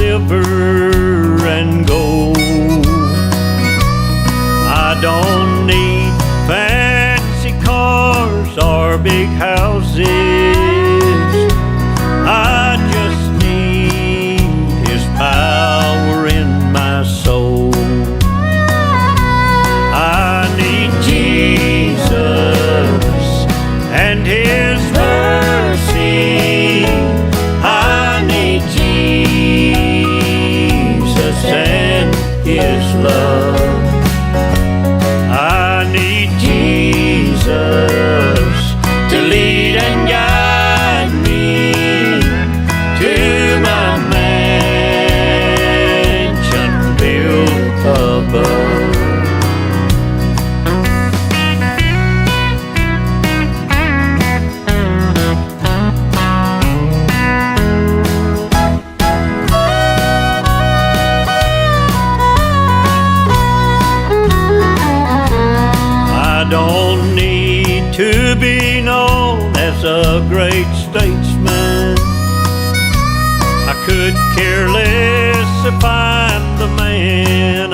silver and gold. I don't need fancy cars or big houses. I just need His power in my soul. I need Jesus and His mercy. I need Jesus and His love. I need Jesus to lead and guide me to my mansion built above. I don't need to be known as a great statesman. I could care less if I'm the man